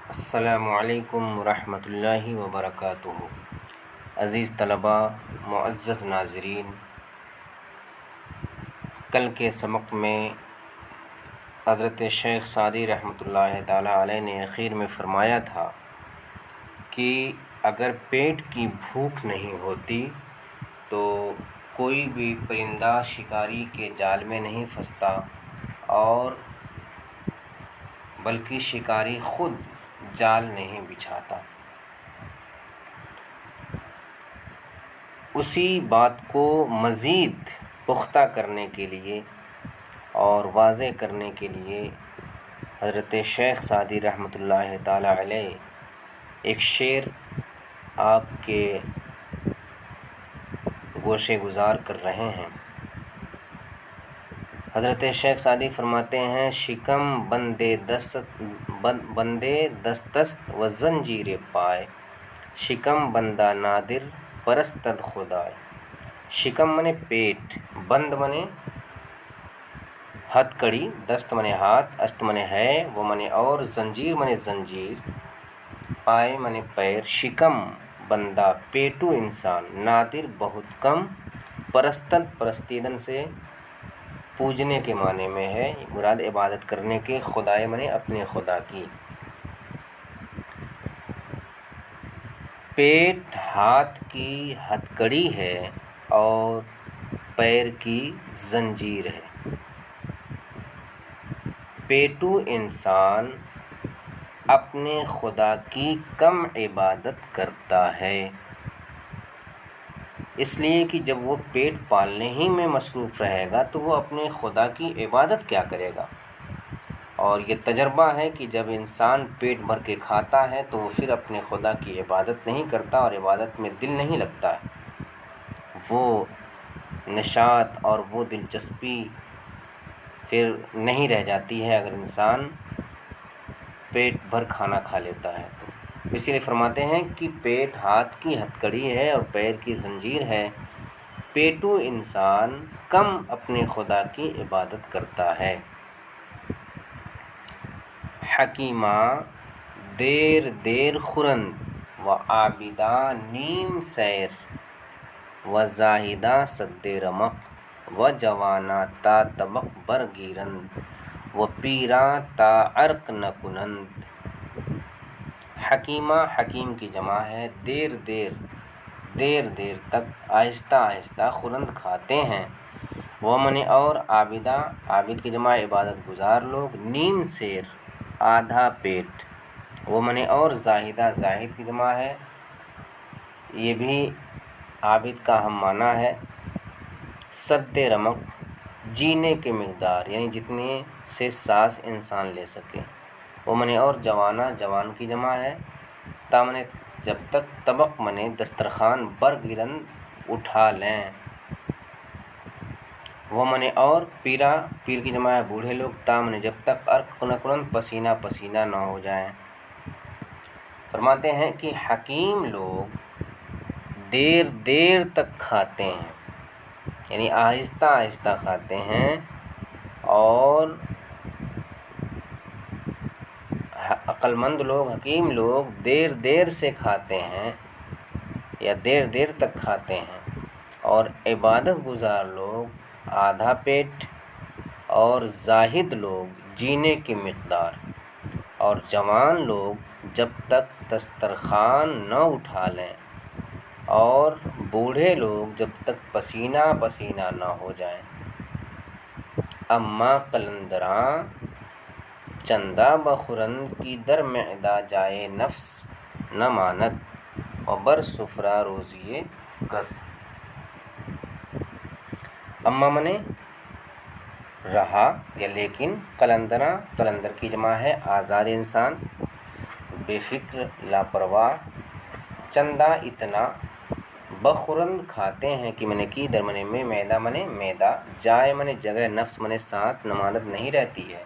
السلام علیکم ورحمۃ اللہ وبرکاتہ۔ عزیز طلباء، معزز ناظرین، کل کے سبق میں حضرت شیخ سعدی رحمۃ اللہ تعالیٰ علیہ نے اخیر میں فرمایا تھا کہ اگر پیٹ کی بھوک نہیں ہوتی تو کوئی بھی پرندہ شکاری کے جال میں نہیں پھنستا، اور بلکہ شکاری خود جال نہیں بچھاتا۔ اسی بات کو مزید پختہ کرنے کے لیے اور واضح کرنے کے لیے حضرت شیخ سعدی رحمۃ اللہ تعالیٰ علیہ ایک شعر آپ کے گوشے گزار کر رہے ہیں۔ حضرت شیخ سعدی فرماتے ہیں: شکم بندے دست و زنجیر پائے، شکم بندہ نادر پرستد خدائے۔ شکم منے پیٹ، بند منے ہتھ کڑی، دست منے ہاتھ، است منے ہے، وہ منے اور، زنجیر منے زنجیر، پائے منے پیر۔ شکم بندہ پیٹو انسان، نادر بہت کم، پرستد پرستیدن سے پوجنے کے معنی میں ہے، مراد عبادت کرنے کے، خدائے منے اپنے خدا کی۔ پیٹ ہاتھ کی ہتھکڑی ہے اور پیر کی زنجیر ہے۔ پیٹو انسان اپنے خدا کی کم عبادت کرتا ہے، اس لیے کہ جب وہ پیٹ پالنے ہی میں مصروف رہے گا تو وہ اپنے خدا کی عبادت کیا کرے گا۔ اور یہ تجربہ ہے کہ جب انسان پیٹ بھر کے کھاتا ہے تو وہ پھر اپنے خدا کی عبادت نہیں کرتا اور عبادت میں دل نہیں لگتا ہے، وہ نشاط اور وہ دلچسپی پھر نہیں رہ جاتی ہے اگر انسان پیٹ بھر کھانا کھا لیتا ہے تو۔ اسی لیے فرماتے ہیں کہ پیٹ ہاتھ کی ہتھکڑی ہے اور پیر کی زنجیر ہے، پیٹو انسان کم اپنے خدا کی عبادت کرتا ہے۔ حکیماں دیر دیر خورند و عابداں نیم سیر، و زاہداں سد رمق و جواناں تا طبق بر گیرند، و پیراں تا عرق نہ کنند۔ حکیماں، حکیم کی جمع ہے، دیر دیر تک، آہستہ آہستہ خورند کھاتے ہیں، وہ من اور، عابداں، عابد کی جمع عبادت گزار لوگ، نیم سیر آدھا پیٹ، وہ من اور، زاہدہ، زاہد کی جمع ہے، یہ بھی عابد کا ہم معنی ہے، سد رمق جینے کے مقدار، یعنی جتنے سے سانس انسان لے سکے، وہ من اور، جوانہ، جوان کی جمع ہے، تا من جب تک، طبق من دسترخوان، بر گرند اٹھا لیں، وہ من اور، پیرا، پیر کی جمع ہے بوڑھے لوگ، تا من جب تک، عرق نہ کنند پسینہ پسینہ نہ ہو جائیں۔ فرماتے ہیں کہ حکیم لوگ دیر دیر تک کھاتے ہیں، یعنی آہستہ آہستہ کھاتے ہیں، اور عقل مند لوگ، حکیم لوگ دیر دیر سے کھاتے ہیں یا دیر دیر تک کھاتے ہیں، اور عبادت گزار لوگ آدھا پیٹ، اور زاہد لوگ جینے کی مقدار، اور جوان لوگ جب تک دسترخوان نہ اٹھا لیں، اور بوڑھے لوگ جب تک پسینہ پسینہ نہ ہو جائیں۔ اما قلندراں چندہ بخورند کی در معدہ جائے نفس نہ ماند، و بر سفرہ روزی کس۔ اما منے رہا یا لیکن، قلندراں، قلندر کی جمع ہے آزاد انسان، بے فکر، لاپرواہ، چندہ اتنا، بخورند کھاتے ہیں، کہ من کی در من میں، معدہ من معدہ، جائے من جگہ، نفس من سانس، نمانت نہیں رہتی ہے،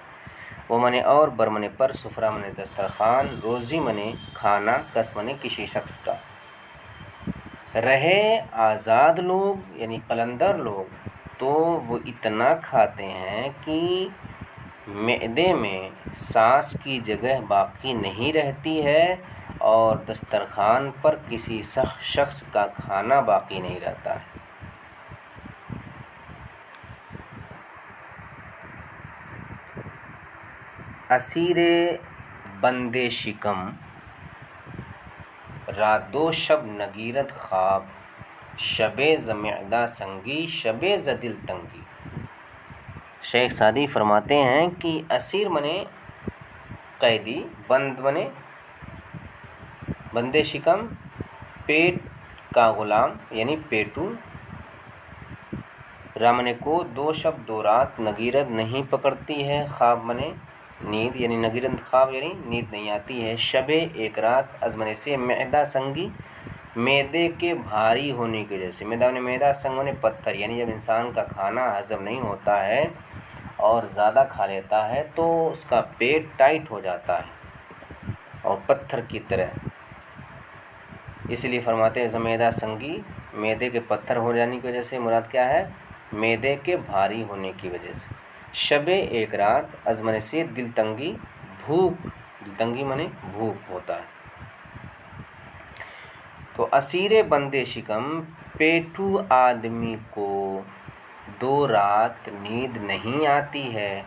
وہ من اور، بر من پر، سفرہ من دسترخوان، روزی من کھانا، کس من کسی شخص کا۔ رہے آزاد لوگ یعنی قلندر لوگ تو وہ اتنا کھاتے ہیں کہ معدے میں سانس کی جگہ باقی نہیں رہتی ہے اور دسترخوان پر کسی شخص کا کھانا باقی نہیں رہتا ہے۔ اسیر بند شکم رات دو شب نگیرد خواب، شب ز معدہ سنگی شب ز دل تنگی۔ شیخ سعدی فرماتے ہیں کہ اسیر منے قیدی، بند منے بند شکم پیٹ کا غلام یعنی پیٹو، رامنے کو دو شب دو رات نگیرد نہیں پکڑتی ہے، خواب منے نیند یعنی نگیرد خواب یعنی نیند نہیں آتی ہے، شب ایک رات ازمنے سے معدہ سنگی معدے کے بھاری ہونے کی وجہ سے، معدہ سنگ ہونے پتھر یعنی جب انسان کا کھانا ہضم نہیں ہوتا ہے اور زیادہ کھا لیتا ہے تو اس کا پیٹ ٹائٹ ہو جاتا ہے اور پتھر کی طرح، اس لیے فرماتے ہیں معدہ سنگی معدے کے پتھر ہو جانے کی وجہ سے مراد کیا ہے؟ معدے کے بھاری ہونے کی وجہ سے، شب ایک رات ازمنے سے دل تنگی بھوک، دل تنگی منے بھوک ہوتا ہے۔ تو اسیر بند شکم پیٹو آدمی کو دو رات نیند نہیں آتی ہے،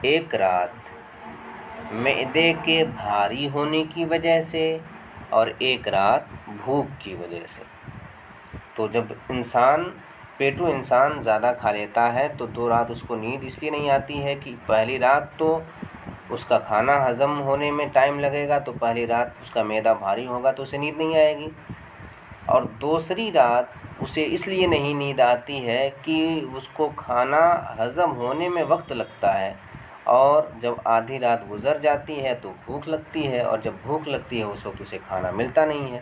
ایک رات معدے کے بھاری ہونے کی وجہ سے اور ایک رات بھوک کی وجہ سے۔ تو جب پیٹو انسان زیادہ کھا لیتا ہے تو دو رات اس کو نیند اس لیے نہیں آتی ہے کہ پہلی رات تو اس کا کھانا ہضم ہونے میں ٹائم لگے گا، تو پہلی رات اس کا معدہ بھاری ہوگا تو اسے نیند نہیں آئے گی، اور دوسری رات اسے اس لیے نہیں نیند آتی ہے کہ اس کو کھانا ہضم ہونے میں وقت لگتا ہے، اور جب آدھی رات گزر جاتی ہے تو بھوک لگتی ہے، اور جب بھوک لگتی ہے اس وقت اسے کھانا ملتا نہیں ہے،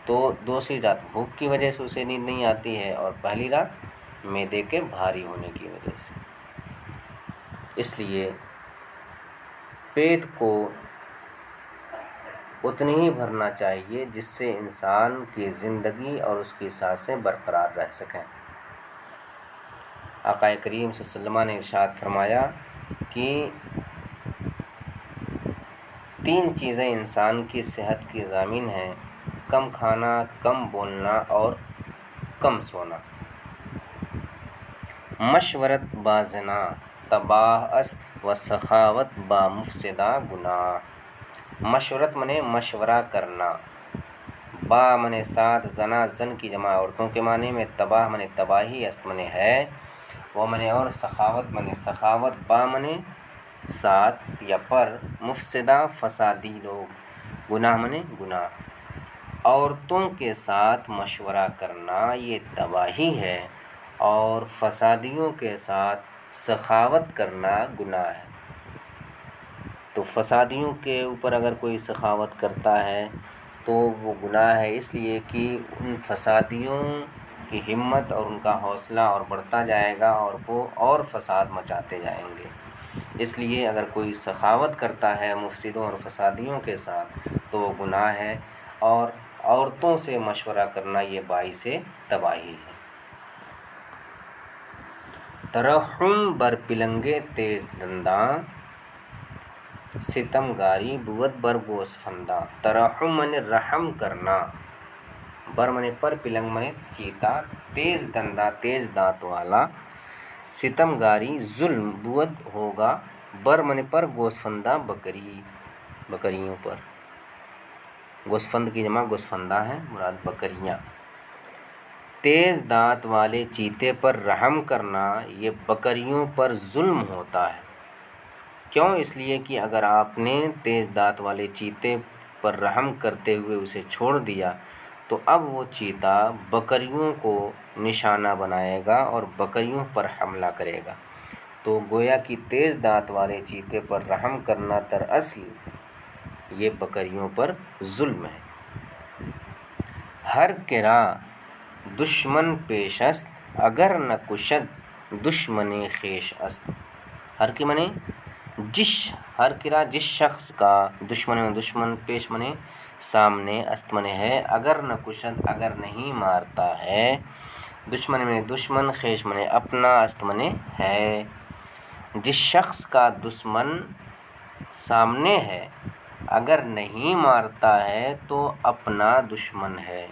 تو دوسری رات بھوک کی وجہ سے اسے نیند نہیں آتی ہے اور پہلی رات معدے کے بھاری ہونے کی وجہ سے۔ اس لیے پیٹ کو اتنی ہی بھرنا چاہیے جس سے انسان کی زندگی اور اس کی سانسیں برقرار رہ سکیں۔ آقا کریم صلی اللہ علیہ وسلم نے ارشاد فرمایا کہ تین چیزیں انسان کی صحت کی ضامن ہیں: کم کھانا، کم بولنا اور کم سونا۔ مشورت با زنا تباہ است و سخاوت با مفسدہ گناہ۔ مشورت منے مشورہ کرنا، با منے ساتھ، زنا زن کی جمع عورتوں کے معنی میں، تباہ منے تباہی، است منے ہے، وہ منے اور، سخاوت منے سخاوت، با منے ساتھ یا پر، مفسدہ فسادی لوگ، گناہ منے گناہ۔ عورتوں کے ساتھ مشورہ کرنا یہ تباہی ہے اور فسادیوں کے ساتھ سخاوت کرنا گناہ ہے۔ تو فسادیوں کے اوپر اگر کوئی سخاوت کرتا ہے تو وہ گناہ ہے، اس لیے کہ ان فسادیوں کی ہمت اور ان کا حوصلہ اور بڑھتا جائے گا اور وہ اور فساد مچاتے جائیں گے۔ اس لیے اگر کوئی سخاوت کرتا ہے مفسدوں اور فسادیوں کے ساتھ تو وہ گناہ ہے، اور عورتوں سے مشورہ کرنا یہ باعث تباہی ہے۔ ترحم بر پلنگے تیز دنداں، ستم گاری بود بر گوسفنداں۔ ترحم منے رحم کرنا، بر منے پر، پلنگ منے چیتا، تیز دنداں تیز دانت والا، ستم گاری ظلم بود ہوگا، بر منے پر، گوسفنداں بکریوں پر، گوسفند کی جمع گوسفنداں ہے، مراد بکریاں۔ تیز دانت والے چیتے پر رحم کرنا یہ بکریوں پر ظلم ہوتا ہے۔ کیوں؟ اس لیے کہ اگر آپ نے تیز دانت والے چیتے پر رحم کرتے ہوئے اسے چھوڑ دیا تو اب وہ چیتا بکریوں کو نشانہ بنائے گا اور بکریوں پر حملہ کرے گا، تو گویا کہ تیز دانت والے چیتے پر رحم کرنا دراصل یہ بکریوں پر ظلم ہے۔ ہر کرا دشمن پیش است اگر نہ کشد دشمن خویش است۔ ہر کی منے ہر کرا جس شخص کا، دشمن میں دشمن، پیش منے سامنے، است منے ہے، اگر نہ کشد اگر نہیں مارتا ہے، دشمن میں دشمن، خویش منے اپنا، است منے ہے، جس شخص کا دشمن سامنے ہے اگر نہیں مارتا ہے تو اپنا دشمن ہے۔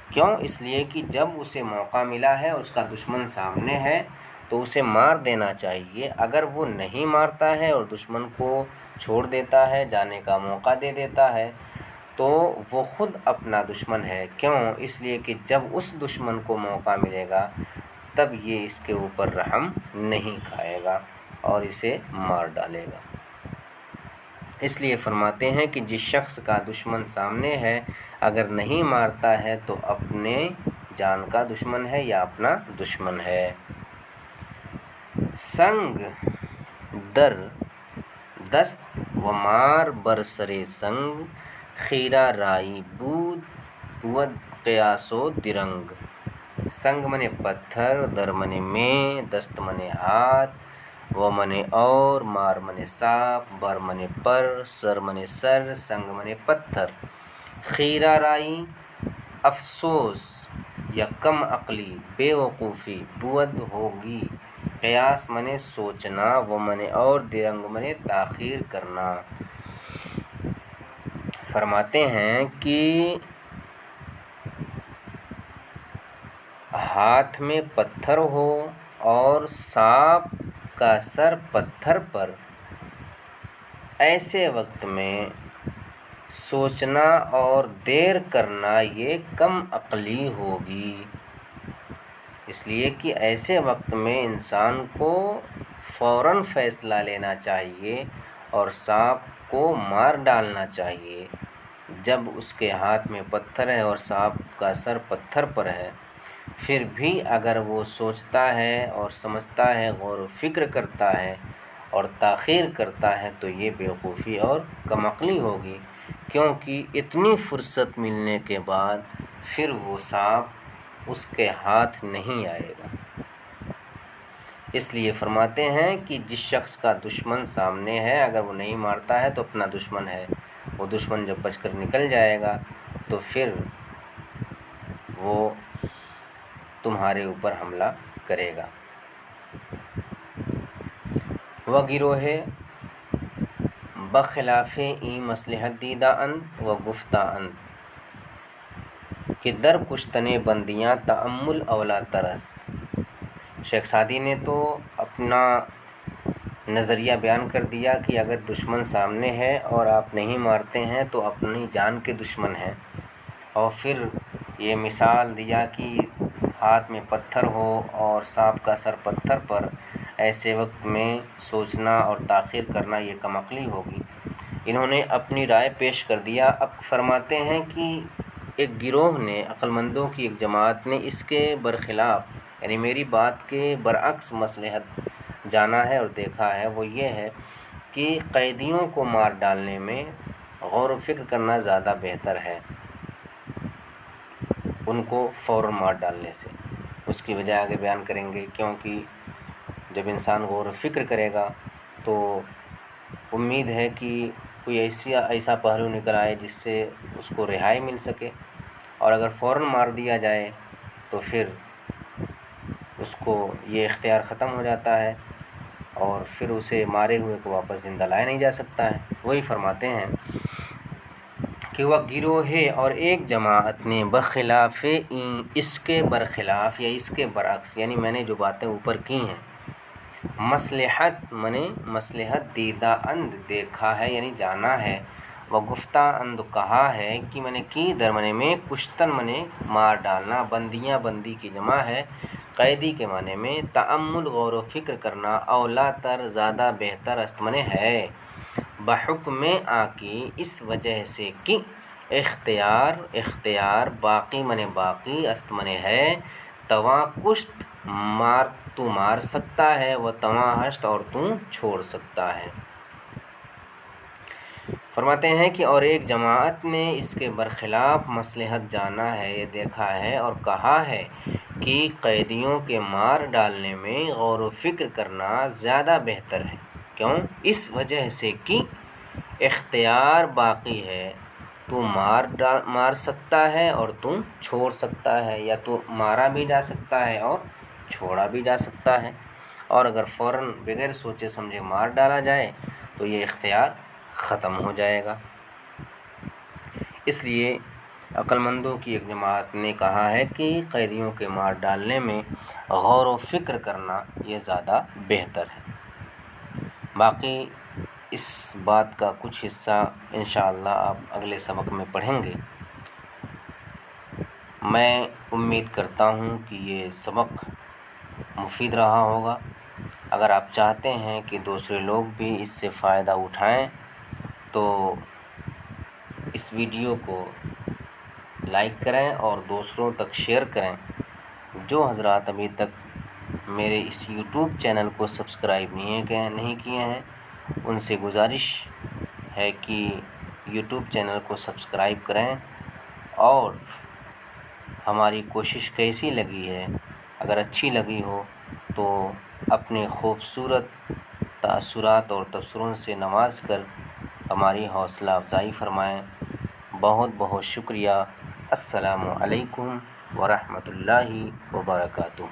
کیوں؟ اس لیے کہ جب اسے موقع ملا ہے، اس کا دشمن سامنے ہے تو اسے مار دینا چاہیے۔ اگر وہ نہیں مارتا ہے اور دشمن کو چھوڑ دیتا ہے، جانے کا موقع دے دیتا ہے، تو وہ خود اپنا دشمن ہے۔ کیوں؟ اس لیے کہ جب اس دشمن کو موقع ملے گا تب یہ اس کے اوپر رحم نہیں کھائے گا اور اسے مار ڈالے گا۔ اس لیے فرماتے ہیں کہ جس شخص کا دشمن سامنے ہے اگر نہیں مارتا ہے تو اپنے جان کا دشمن ہے یا اپنا دشمن ہے۔ سنگ در دست و مار بر سر سنگ، خیرہ رائی بود قیاس و درنگ۔ سنگ منے پتھر، در منے میں، دست منے ہاتھ، و منے اور، مار منے سانپ، بر منے پر، سر منے سر، سنگ منے پتھر۔ خیرہ رائی افسوس یا کم عقلی، بے وقوفی، بود ہوگی، قیاس منے سوچنا، و منے اور، درنگ منے تاخیر کرنا۔ فرماتے ہیں کہ ہاتھ میں پتھر ہو اور سانپ کا سر پتھر پر، ایسے وقت میں سوچنا اور دیر کرنا یہ کم عقلی ہوگی۔ اس لیے کہ ایسے وقت میں انسان کو فوراً فیصلہ لینا چاہیے اور سانپ کو مار ڈالنا چاہیے۔ جب اس کے ہاتھ میں پتھر ہے اور سانپ کا سر پتھر پر ہے، پھر بھی اگر وہ سوچتا ہے اور سمجھتا ہے، غور و فکر کرتا ہے اور تاخیر کرتا ہے تو یہ بیوقوفی اور کم عقلی ہوگی، کیونکہ اتنی فرصت ملنے کے بعد پھر وہ سانپ اس کے ہاتھ نہیں آئے گا۔ اس لیے فرماتے ہیں کہ جس شخص کا دشمن سامنے ہے اگر وہ نہیں مارتا ہے تو اپنا دشمن ہے۔ وہ دشمن جب بچ کر نکل جائے گا تو پھر وہ تمہارے اوپر حملہ کرے گا۔ و گروہ بخلاف این مصلحت دیدہ اند و گفتہ اند، کہ در کشتن بندیاں تأمل اولا ترست۔ شیخ سعدی نے تو اپنا نظریہ بیان کر دیا کہ اگر دشمن سامنے ہے اور آپ نہیں مارتے ہیں تو اپنی جان کے دشمن ہیں، اور پھر یہ مثال دیا کہ ہاتھ میں پتھر ہو اور سانپ کا سر پتھر پر، ایسے وقت میں سوچنا اور تاخیر کرنا یہ کم عقلی ہوگی۔ انہوں نے اپنی رائے پیش کر دیا۔ اب فرماتے ہیں کہ ایک گروہ نے، عقل مندوں کی ایک جماعت نے اس کے برخلاف، یعنی میری بات کے برعکس مصلحت جانا ہے اور دیکھا ہے۔ وہ یہ ہے کہ قیدیوں کو مار ڈالنے میں غور و فکر کرنا زیادہ بہتر ہے ان کو فوراً مار ڈالنے سے۔ اس کی وجہ آگے بیان کریں گے، کیونکہ جب انسان غور و فکر کرے گا تو امید ہے کہ کوئی ایسا پہلو نکل آئے جس سے اس کو رہائی مل سکے، اور اگر فوراً مار دیا جائے تو پھر اس کو یہ اختیار ختم ہو جاتا ہے اور پھر اسے مارے ہوئے کو واپس زندہ لایا نہیں جا سکتا ہے۔ وہی فرماتے ہیں کہ وہ گروہ ہے اور ایک جماعت نے بخلاف این، اس کے برخلاف یا اس کے برعکس، یعنی میں نے جو باتیں اوپر کی ہیں، مصلحت منے مصلحت دیدہ اند دیکھا ہے یعنی جانا ہے، وہ گفتہ اند کہا ہے کہ میں نے کی، در منے میں، کشتن منے مار ڈالنا، بندیاں بندی کی جمع ہے، قیدی کے معنی میں، تأمل غور و فکر کرنا، اولا تر زیادہ بہتر، است منے ہے، بحکم آ کی اس وجہ سے کہ اختیار باقی منے باقی، است منے ہے، تواں کشت مار تو مار سکتا ہے، و تواں ہشت اور تو چھوڑ سکتا ہے۔ فرماتے ہیں کہ اور ایک جماعت نے اس کے برخلاف مصلحت جانا ہے، یہ دیکھا ہے اور کہا ہے کہ قیدیوں کے مار ڈالنے میں غور و فکر کرنا زیادہ بہتر ہے۔ کیوں؟ اس وجہ سے کہ اختیار باقی ہے، تو مار سکتا ہے اور تو چھوڑ سکتا ہے، یا تو مارا بھی جا سکتا ہے اور چھوڑا بھی جا سکتا ہے۔ اور اگر فوراً بغیر سوچے سمجھے مار ڈالا جائے تو یہ اختیار ختم ہو جائے گا۔ اس لیے عقل مندوں کی ایک جماعت نے کہا ہے کہ قیدیوں کے مار ڈالنے میں غور و فکر کرنا یہ زیادہ بہتر ہے۔ باقی اس بات کا کچھ حصہ انشاءاللہ آپ اگلے سبق میں پڑھیں گے۔ میں امید کرتا ہوں کہ یہ سبق مفید رہا ہوگا۔ اگر آپ چاہتے ہیں کہ دوسرے لوگ بھی اس سے فائدہ اٹھائیں تو اس ویڈیو کو لائک کریں اور دوسروں تک شیئر کریں۔ جو حضرات ابھی تک میرے اس یوٹیوب چینل کو سبسکرائب نہیں کیے ہیں ان سے گزارش ہے کہ یوٹیوب چینل کو سبسکرائب کریں، اور ہماری کوشش کیسی لگی ہے، اگر اچھی لگی ہو تو اپنے خوبصورت تاثرات اور تبصروں سے نواز کر ہماری حوصلہ افزائی فرمائیں۔ بہت بہت شکریہ۔ السلام علیکم ورحمۃ اللہ وبرکاتہ۔